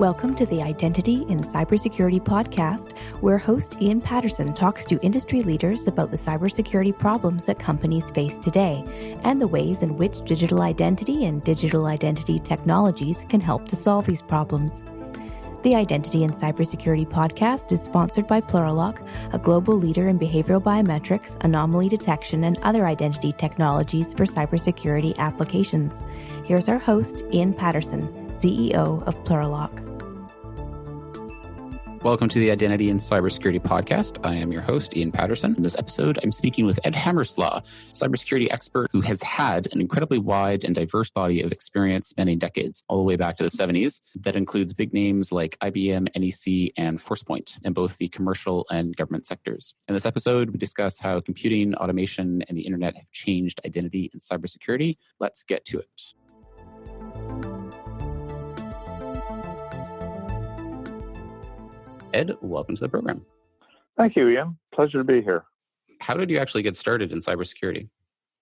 Welcome to the Identity in Cybersecurity podcast, where host Ian Paterson talks to industry leaders about the cybersecurity problems that companies face today and the ways in which digital identity and digital identity technologies can help to solve these problems. The Identity in Cybersecurity podcast is sponsored by Plurilock, a global leader in behavioral biometrics, anomaly detection, and other identity technologies for cybersecurity applications. Here's our host, Ian Paterson, CEO of Plurilock. Welcome to the Identity in Cybersecurity podcast. I am your host, Ian Paterson. In this episode, I'm speaking with Ed Hammersla, cybersecurity expert who has had an incredibly wide and diverse body of experience spanning decades, all the way back to the 70s. That includes big names like IBM, NEC, and Forcepoint in both the commercial and government sectors. In this episode, we discuss how computing, automation, and the internet have changed identity in cybersecurity. Let's get to it. Ed, welcome to the program. Thank you, Ian. Pleasure to be here. How did you actually get started in cybersecurity?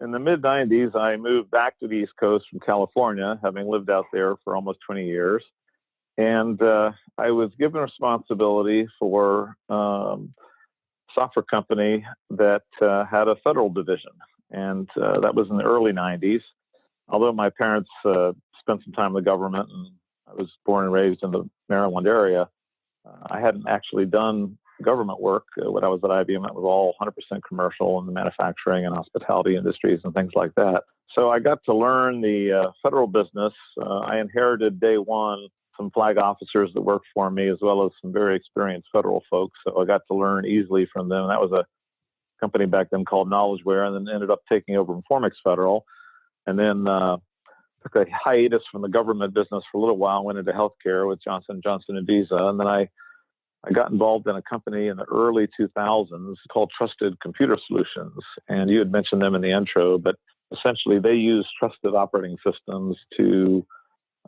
In the mid-90s, I moved back to the East Coast from California, having lived out there for almost 20 years. And I was given responsibility for a software company that had a federal division. And that was in the early 90s. Although my parents spent some time in the government, and I was born and raised in the Maryland area, I hadn't actually done government work. When I was at IBM, it was all 100% commercial in the manufacturing and hospitality industries and things like that. So I got to learn the federal business. I inherited day one some flag officers that worked for me, as well as some very experienced federal folks. So I got to learn easily from them. That was a company back then called KnowledgeWare, and then ended up taking over Informix Federal. And then took a hiatus from the government business for a little while, went into healthcare with Johnson & Johnson and Visa. And then I got involved in a company in the early 2000s called Trusted Computer Solutions. And you had mentioned them in the intro, but essentially they use trusted operating systems to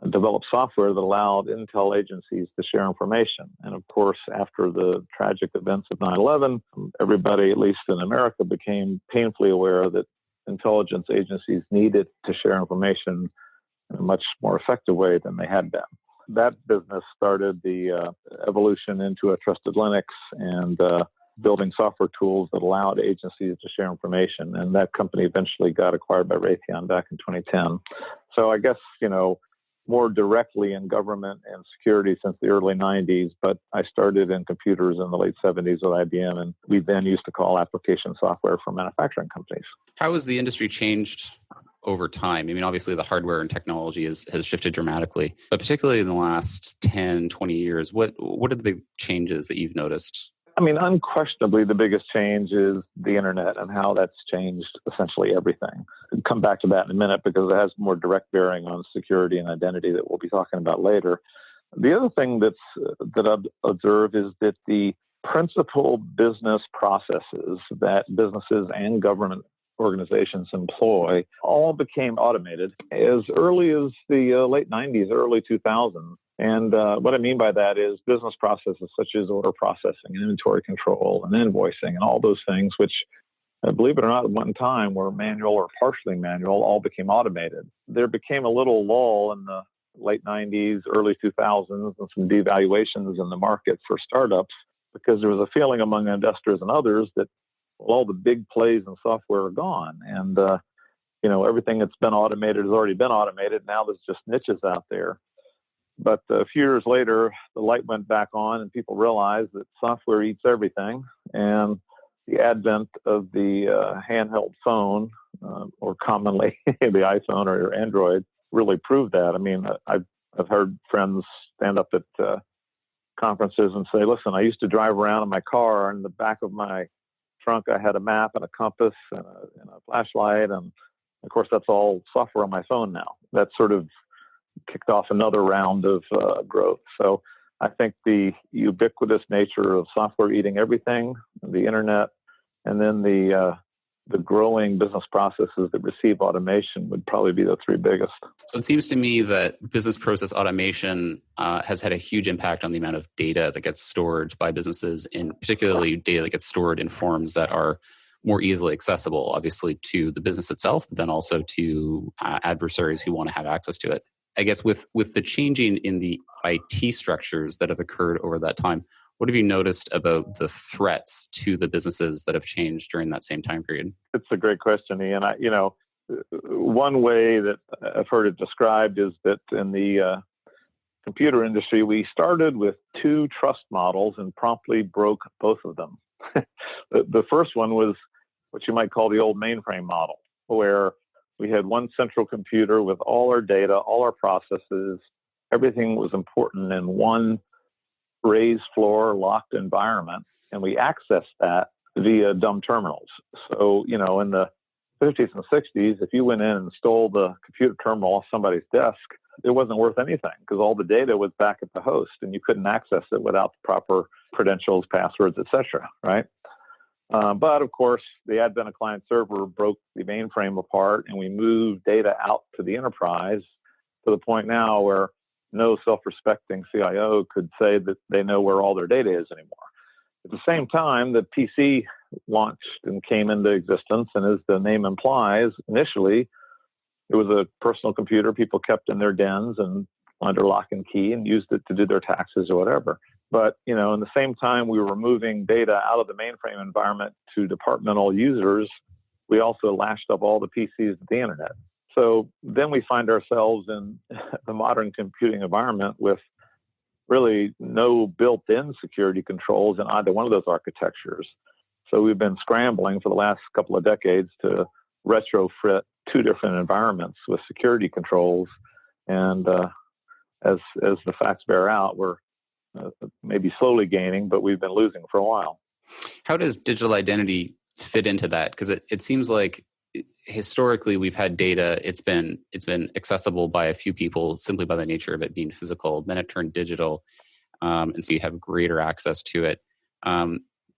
develop software that allowed intel agencies to share information. And of course, after the tragic events of 9/11, everybody, at least in America, became painfully aware that intelligence agencies needed to share information in a much more effective way than they had been. That business started the evolution into a trusted Linux and building software tools that allowed agencies to share information. And that company eventually got acquired by Raytheon back in 2010. So I guess, more directly in government and security since the early 90s, but I started in computers in the late 70s with IBM, and we then used to call application software for manufacturing companies. How has the industry changed over time? I mean, obviously the hardware and technology has shifted dramatically, but particularly in the last 10, 20 years, what are the big changes that you've noticed? I mean, unquestionably, the biggest change is the internet and how that's changed essentially everything. I'll come back to that in a minute because it has more direct bearing on security and identity that we'll be talking about later. The other thing that I've observed is that the principal business processes that businesses and government organizations employ all became automated as early as the late 90s, early 2000s. And what I mean by that is business processes such as order processing and inventory control and invoicing and all those things, which, believe it or not, at one time were manual or partially manual, all became automated. There became a little lull in the late 90s, early 2000s, and some devaluations in the market for startups because there was a feeling among investors and others that all the big plays in software are gone. And, everything that's been automated has already been automated. Now there's just niches out there. But a few years later, the light went back on and people realized that software eats everything. And the advent of the handheld phone, or commonly the iPhone or Android, really proved that. I mean, I've heard friends stand up at conferences and say, listen, I used to drive around in my car, and in the back of my trunk, I had a map and a compass and a flashlight. And of course, that's all software on my phone now. That sort of kicked off another round of growth. So I think the ubiquitous nature of software eating everything, the internet, and then the growing business processes that receive automation would probably be the three biggest. So it seems to me that business process automation has had a huge impact on the amount of data that gets stored by businesses, and particularly data that gets stored in forms that are more easily accessible, obviously, to the business itself, but then also to adversaries who want to have access to it. I guess with the changing in the IT structures that have occurred over that time, what have you noticed about the threats to the businesses that have changed during that same time period? It's a great question, Ian. One way that I've heard it described is that in the computer industry, we started with two trust models and promptly broke both of them. The first one was what you might call the old mainframe model, where we had one central computer with all our data, all our processes, everything was important in one raised floor, locked environment, and we accessed that via dumb terminals. So, in the 50s and 60s, if you went in and stole the computer terminal off somebody's desk, it wasn't worth anything because all the data was back at the host and you couldn't access it without the proper credentials, passwords, etc. Right? But of course, the advent of client server broke the mainframe apart and we moved data out to the enterprise to the point now where no self-respecting CIO could say that they know where all their data is anymore. At the same time, the PC launched and came into existence, and as the name implies, initially, it was a personal computer people kept in their dens and under lock and key and used it to do their taxes or whatever. But, in the same time we were moving data out of the mainframe environment to departmental users, we also lashed up all the PCs to the internet. So then we find ourselves in the modern computing environment with really no built-in security controls in either one of those architectures. So we've been scrambling for the last couple of decades to retrofit two different environments with security controls. And as the facts bear out, we're maybe slowly gaining, but we've been losing for a while. How does digital identity fit into that? Because it seems like historically we've had data, it's been accessible by a few people simply by the nature of it being physical. Then it turned digital, and so you have greater access to it.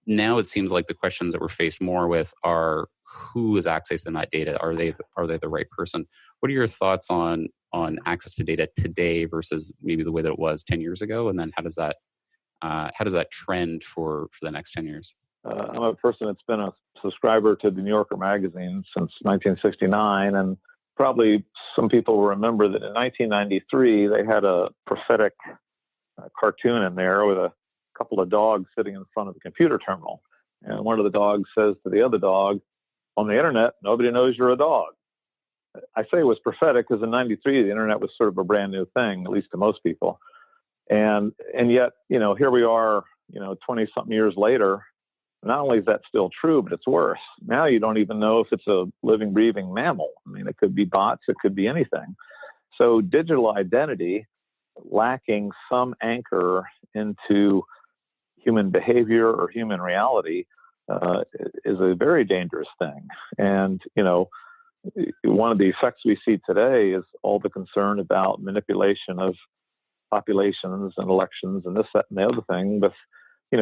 Now it seems like the questions that we're faced more with are who is accessing that data? Are they the right person? What are your thoughts on access to data today versus maybe the way that it was 10 years ago? And then how does that trend for the next 10 years? I'm a person that's been a subscriber to the New Yorker magazine since 1969, and probably some people will remember that in 1993 they had a prophetic cartoon in there with a couple of dogs sitting in front of the computer terminal, and one of the dogs says to the other dog, "On the internet, nobody knows you're a dog." I say it was prophetic because in 93 the internet was sort of a brand new thing, at least to most people, and yet here we are 20 something years later. Not only is that still true, but it's worse. Now you don't even know if it's a living, breathing mammal. I mean, it could be bots, it could be anything. So digital identity, lacking some anchor into human behavior or human reality, is a very dangerous thing. And, one of the effects we see today is all the concern about manipulation of populations and elections and this, that, and the other thing with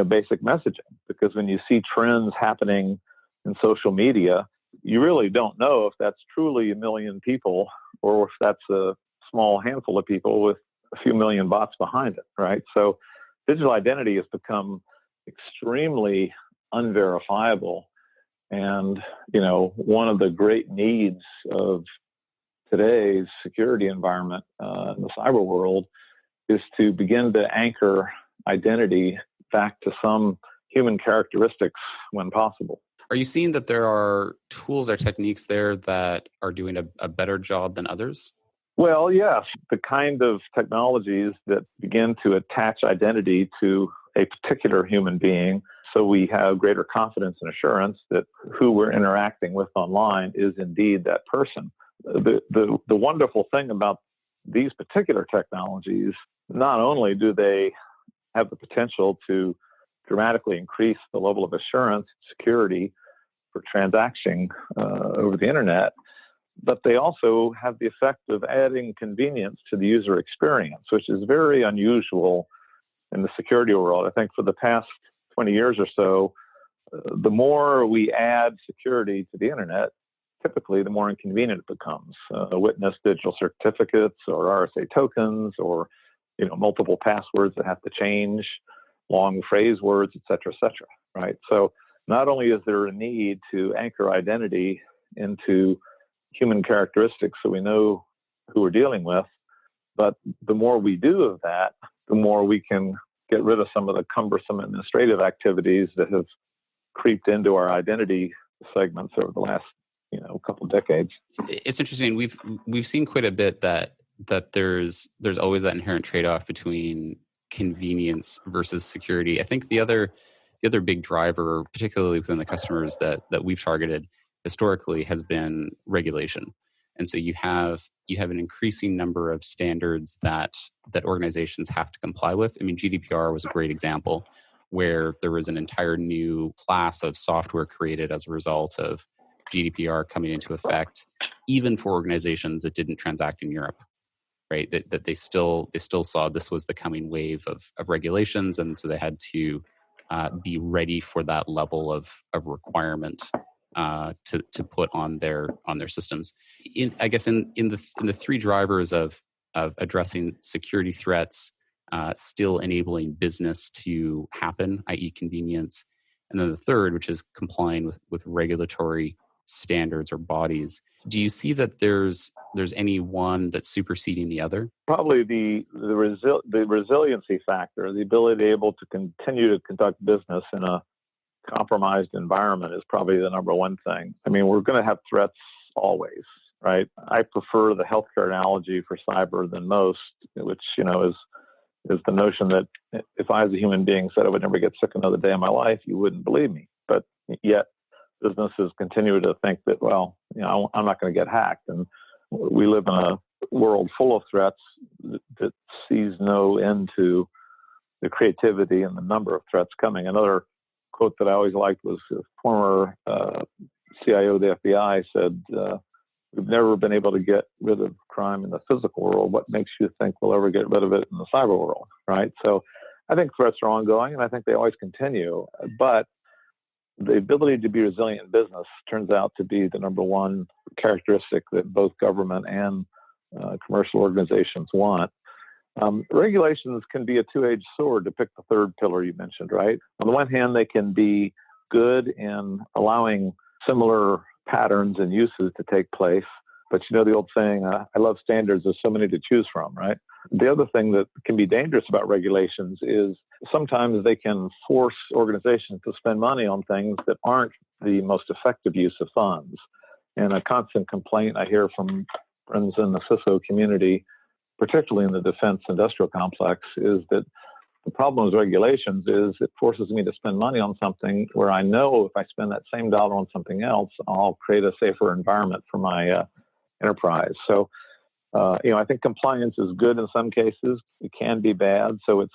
basic messaging, because when you see trends happening in social media, you really don't know if that's truly a million people or if that's a small handful of people with a few million bots behind it, right? So digital identity has become extremely unverifiable. And, one of the great needs of today's security environment in the cyber world is to begin to anchor identity back to some human characteristics when possible. Are you seeing that there are tools or techniques there that are doing a better job than others? Well, yes. The kind of technologies that begin to attach identity to a particular human being, so we have greater confidence and assurance that who we're interacting with online is indeed that person. The wonderful thing about these particular technologies, not only do they have the potential to dramatically increase the level of assurance and security for transacting over the internet, but they also have the effect of adding convenience to the user experience, which is very unusual in the security world. I think for the past 20 years or so, the more we add security to the internet, typically the more inconvenient it becomes. Witness digital certificates or RSA tokens or multiple passwords that have to change, long phrase words, et cetera, right? So not only is there a need to anchor identity into human characteristics so we know who we're dealing with, But the more we do of that, the more we can get rid of some of the cumbersome administrative activities that have creeped into our identity segments over the last couple of decades. It's interesting. We've seen quite a bit that there's always that inherent trade-off between convenience versus security. I think the other big driver, particularly within the customers that we've targeted historically, has been regulation. And so you have an increasing number of standards that organizations have to comply with. I mean, GDPR was a great example where there was an entire new class of software created as a result of GDPR coming into effect, even for organizations that didn't transact in Europe, right? That they still saw this was the coming wave of regulations, and so they had to be ready for that level of requirement to put on their systems. I guess in the three drivers of addressing security threats, still enabling business to happen, i.e. convenience, and then the third, which is complying with regulatory standards or bodies. Do you see that there's any one that's superseding the other? Probably the resiliency factor, the ability to be able to continue to conduct business in a compromised environment is probably the number one thing. I mean, we're going to have threats always, right? I prefer the healthcare analogy for cyber than most, which is the notion that if I as a human being said I would never get sick another day in my life, you wouldn't believe me. But yet businesses continue to think that, well, I'm not going to get hacked. And we live in a world full of threats that sees no end to the creativity and the number of threats coming. Another quote that I always liked was a former CIO of the FBI said, we've never been able to get rid of crime in the physical world. What makes you think we'll ever get rid of it in the cyber world, right? So I think threats are ongoing, and I think they always continue. But the ability to be resilient in business turns out to be the number one characteristic that both government and commercial organizations want. Regulations can be a two-edged sword, to pick the third pillar you mentioned, right? On the one hand, they can be good in allowing similar patterns and uses to take place. But the old saying, I love standards, there's so many to choose from, right? The other thing that can be dangerous about regulations is sometimes they can force organizations to spend money on things that aren't the most effective use of funds. And a constant complaint I hear from friends in the CISO community, particularly in the defense industrial complex, is that the problem with regulations is it forces me to spend money on something where I know if I spend that same dollar on something else, I'll create a safer environment for my enterprise. So, I think compliance is good in some cases. It can be bad. So it's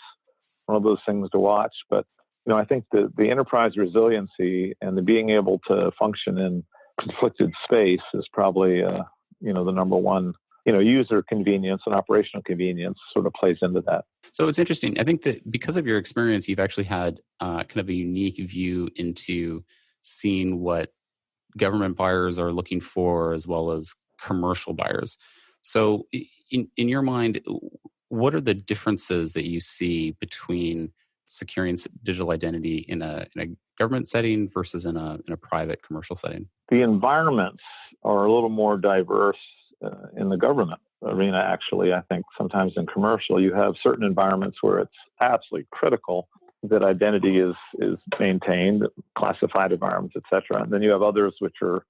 one of those things to watch. But, I think the enterprise resiliency and the being able to function in conflicted space is probably, the number one. User convenience and operational convenience sort of plays into that. So it's interesting. I think that because of your experience, you've actually had kind of a unique view into seeing what government buyers are looking for as well as commercial buyers. So in your mind, what are the differences that you see between securing digital identity in a government setting versus in a private commercial setting? The environments are a little more diverse in the government arena, actually. I think sometimes in commercial, you have certain environments where it's absolutely critical that identity is maintained, classified environments, et cetera. And then you have others which are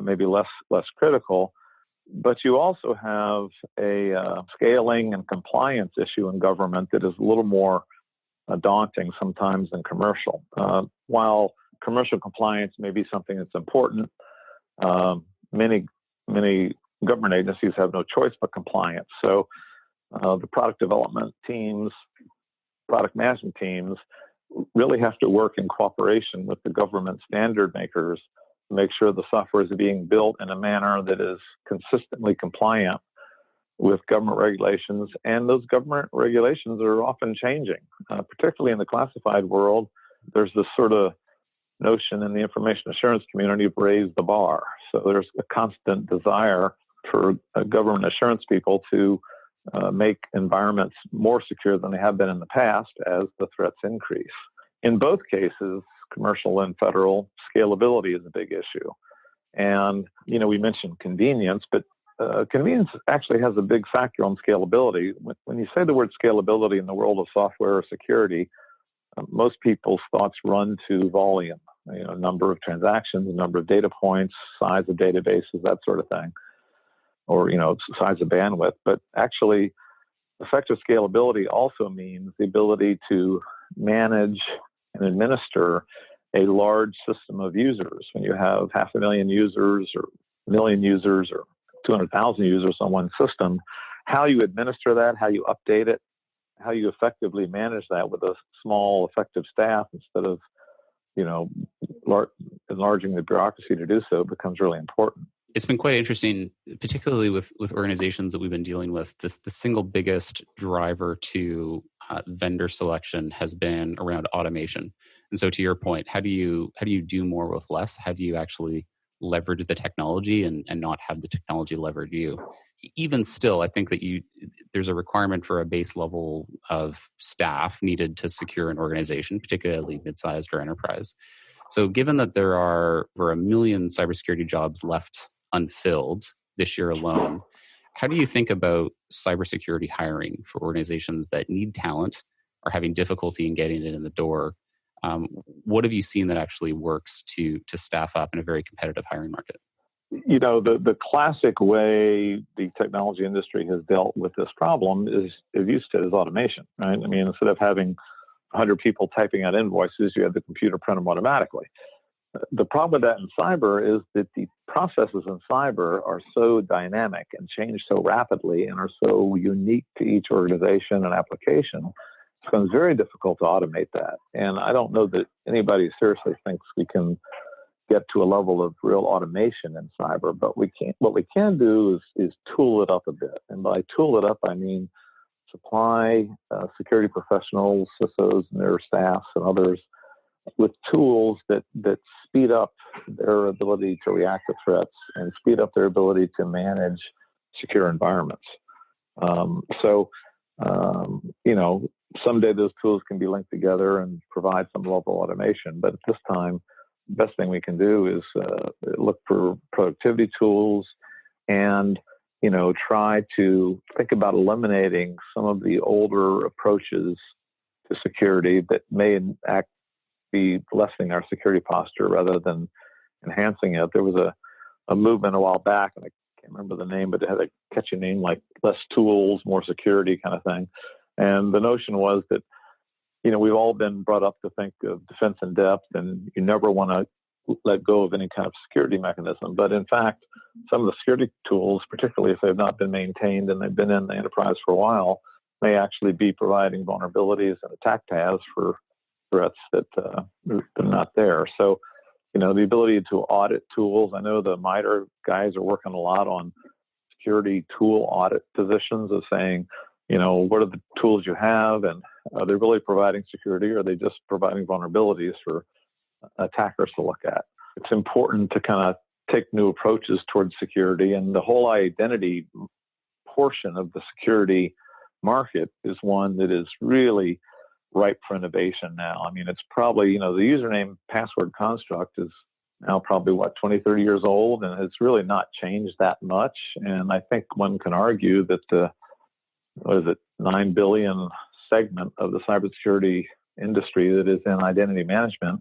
maybe less critical. But you also have a scaling and compliance issue in government that is a little more daunting sometimes than commercial. While commercial compliance may be something that's important, many government agencies have no choice but compliance. So the product development teams, product management teams really have to work in cooperation with the government standard makers to make sure the software is being built in a manner that is consistently compliant with government regulations. And those government regulations are often changing, particularly in the classified world. There's this sort of notion in the information assurance community of raise the bar. So there's a constant desire for government assurance people to make environments more secure than they have been in the past as the threats increase. In both cases, commercial and federal, scalability is a big issue. And, we mentioned convenience, but convenience actually has a big factor on scalability. When you say the word scalability in the world of software or security, most people's thoughts run to volume, number of transactions, number of data points, size of databases, that sort of thing, or, size of bandwidth. But actually, effective scalability also means the ability to manage and administer a large system of users. When you have 500,000 users or 1 million users or 200,000 users on one system, how you administer that, how you update it, how you effectively manage that with a small, effective staff instead of, enlarging the bureaucracy to do so becomes really important. It's been quite interesting, particularly with organizations that we've been dealing with. The single biggest driver to vendor selection has been around automation. And so, to your point, how do you do more with less? How do you actually leverage the technology and not have the technology leverage you? Even still, I think that there's a requirement for a base level of staff needed to secure an organization, particularly mid-sized or enterprise. So given that there are over 1 million cybersecurity jobs left unfilled this year alone, how do you think about cybersecurity hiring for organizations that need talent, are having difficulty in getting it in the door? What have you seen that actually works to staff up in a very competitive hiring market? The classic way the technology industry has dealt with this problem is automation, right? I mean, instead of having 100 people typing out invoices, you have the computer print them automatically. The problem with that in cyber is that the processes in cyber are so dynamic and change so rapidly and are so unique to each organization and application. It becomes very difficult to automate that. And I don't know that anybody seriously thinks we can get to a level of real automation in cyber, but what we can do is tool it up a bit. And by tool it up, I mean supply security professionals, CISOs and their staffs and others with tools that speed up their ability to react to threats and speed up their ability to manage secure environments. Someday those tools can be linked together and provide some level of automation. But at this time, the best thing we can do is look for productivity tools and, try to think about eliminating some of the older approaches to security that may in fact be lessening our security posture rather than enhancing it. There was a movement a while back, and I can't remember the name, but it had a catchy name like less tools, more security kind of thing. And the notion was that, we've all been brought up to think of defense in depth, and you never want to let go of any kind of security mechanism. But in fact, some of the security tools, particularly if they've not been maintained and they've been in the enterprise for a while, may actually be providing vulnerabilities and attack paths for threats that are not there. So, the ability to audit tools. I know the MITRE guys are working a lot on security tool audit positions of saying, what are the tools you have, and are they really providing security, or are they just providing vulnerabilities for attackers to look at? It's important to kind of take new approaches towards security, and the whole identity portion of the security market is one that is really ripe for innovation now. I mean, it's probably, the username password construct is now probably 20, 30 years old, and it's really not changed that much. And I think one can argue that the 9 billion segment of the cybersecurity industry that is in identity management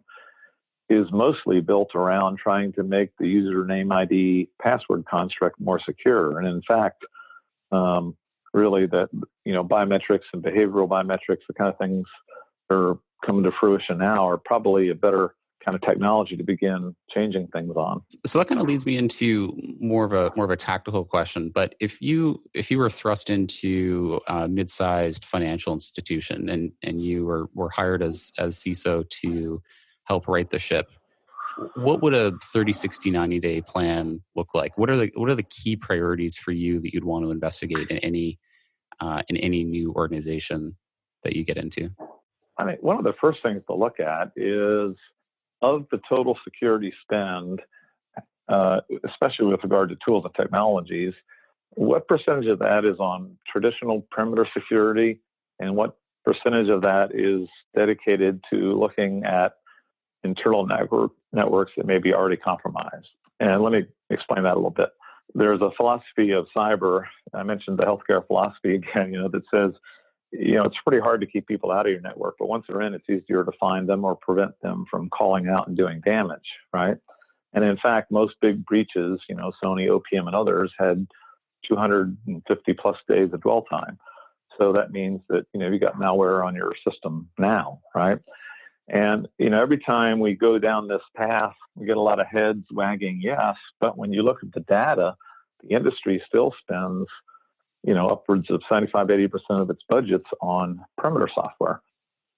is mostly built around trying to make the username ID password construct more secure. And in fact, really that, biometrics and behavioral biometrics, the kind of things that are coming to fruition now are probably a better kind of technology to begin changing things on. So that kind of leads me into more of a tactical question. But if you were thrust into a mid-sized financial institution and you were hired as CISO to help right the ship, what would a 30, 60, 90-day plan look like? What are the key priorities for you that you'd want to investigate in any new organization that you get into? I mean, one of the first things to look at is, of the total security spend, especially with regard to tools and technologies, what percentage of that is on traditional perimeter security, and what percentage of that is dedicated to looking at internal networks that may be already compromised? And let me explain that a little bit. there's a philosophy of cyber. I mentioned the healthcare philosophy again, that says, it's pretty hard to keep people out of your network, but once they're in, it's easier to find them or prevent them from calling out and doing damage, right? And in fact, most big breaches, Sony, OPM, and others had 250 plus days of dwell time. So that means that, you got malware on your system now, right? And, every time we go down this path, we get a lot of heads wagging yes, but when you look at the data, the industry still spends, upwards of 75-80% of its budgets on perimeter software,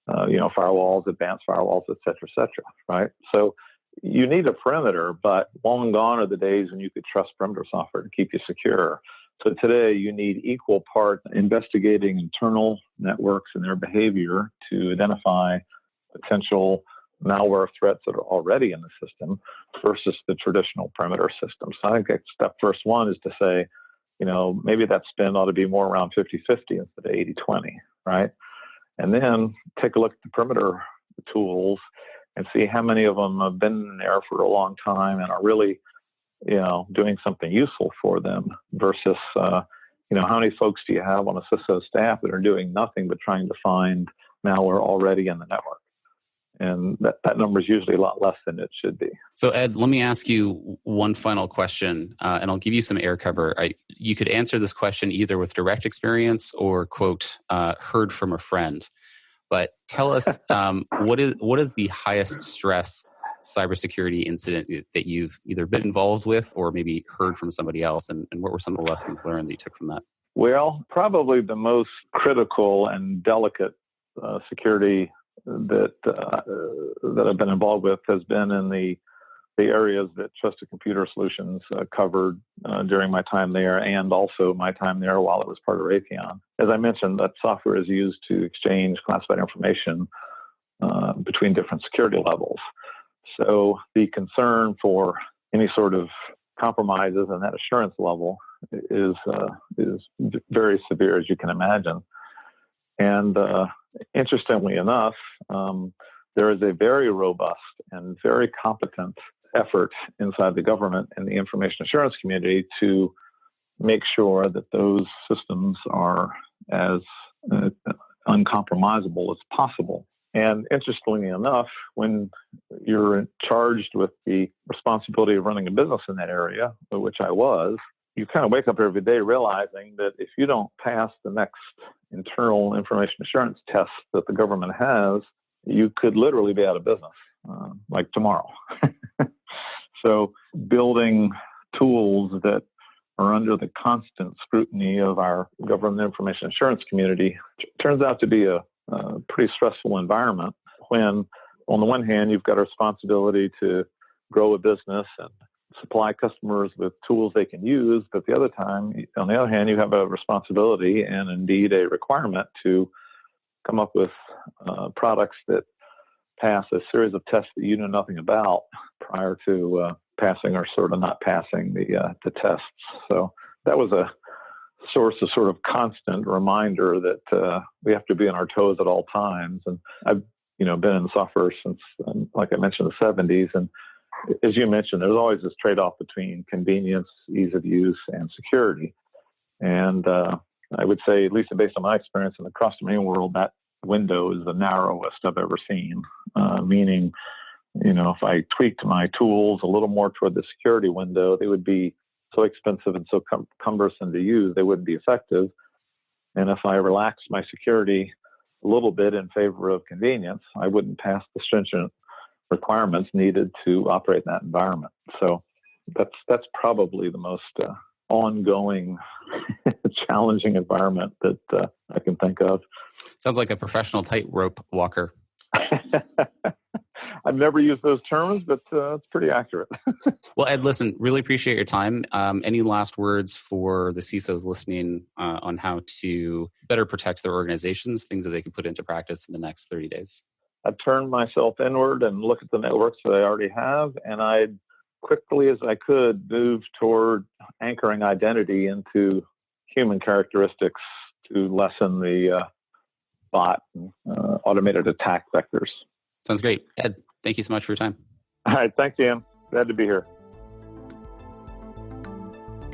firewalls, advanced firewalls, et cetera, right? So you need a perimeter, but long gone are the days when you could trust perimeter software to keep you secure. So today you need equal part investigating internal networks and their behavior to identify potential malware threats that are already in the system versus the traditional perimeter system. So I think step first one is to say, maybe that spend ought to be more around 50-50 instead of 80-20, right? And then take a look at the perimeter tools and see how many of them have been there for a long time and are really, doing something useful for them versus, how many folks do you have on a CISO staff that are doing nothing but trying to find malware already in the network? And that number is usually a lot less than it should be. So, Ed, let me ask you one final question, and I'll give you some air cover. You could answer this question either with direct experience or, quote, heard from a friend. But tell us, what is the highest stress cybersecurity incident that you've either been involved with or maybe heard from somebody else, and what were some of the lessons learned that you took from that? Well, probably the most critical and delicate security that I've been involved with has been in the areas that Trusted Computer Solutions covered during my time there, and also my time there while it was part of Raytheon. As I mentioned, that software is used to exchange classified information between different security levels. So the concern for any sort of compromises in that assurance level is very severe, as you can imagine. And interestingly enough, there is a very robust and very competent effort inside the government and the information assurance community to make sure that those systems are as uncompromisable as possible. And interestingly enough, when you're charged with the responsibility of running a business in that area, which I was, you kind of wake up every day realizing that if you don't pass the next internal information assurance test that the government has, you could literally be out of business, like tomorrow. So building tools that are under the constant scrutiny of our government information assurance community turns out to be a pretty stressful environment when, on the one hand, you've got a responsibility to grow a business and supply customers with tools they can use, but on the other hand, you have a responsibility and indeed a requirement to come up with products that pass a series of tests that you know nothing about prior to passing or sort of not passing the tests. So that was a source of sort of constant reminder that we have to be on our toes at all times. And I've been in software since, like I mentioned, the 70s, and as you mentioned, there's always this trade-off between convenience, ease of use, and security. And I would say, at least based on my experience in the cross-domain world, that window is the narrowest I've ever seen. Meaning, if I tweaked my tools a little more toward the security window, they would be so expensive and so cumbersome to use, they wouldn't be effective. And if I relaxed my security a little bit in favor of convenience, I wouldn't pass the stringent requirements needed to operate in that environment. So that's probably the most ongoing challenging environment that I can think of. Sounds like a professional tightrope walker. I've never used those terms, but it's pretty accurate. Well, Ed, listen, really appreciate your time. Any last words for the CISOs listening on how to better protect their organizations, things that they can put into practice in the next 30 days? I'd turn myself inward and look at the networks that I already have, and I'd quickly as I could move toward anchoring identity into human characteristics to lessen the bot and automated attack vectors. Sounds great. Ed, thank you so much for your time. All right. Thanks, Ian. Glad to be here.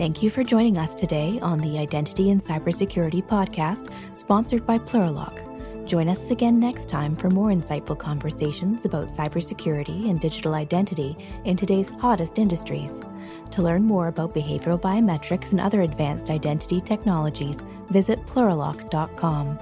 Thank you for joining us today on the Identity and Cybersecurity podcast, sponsored by Plurilock. Join us again next time for more insightful conversations about cybersecurity and digital identity in today's hottest industries. To learn more about behavioral biometrics and other advanced identity technologies, visit plurilock.com.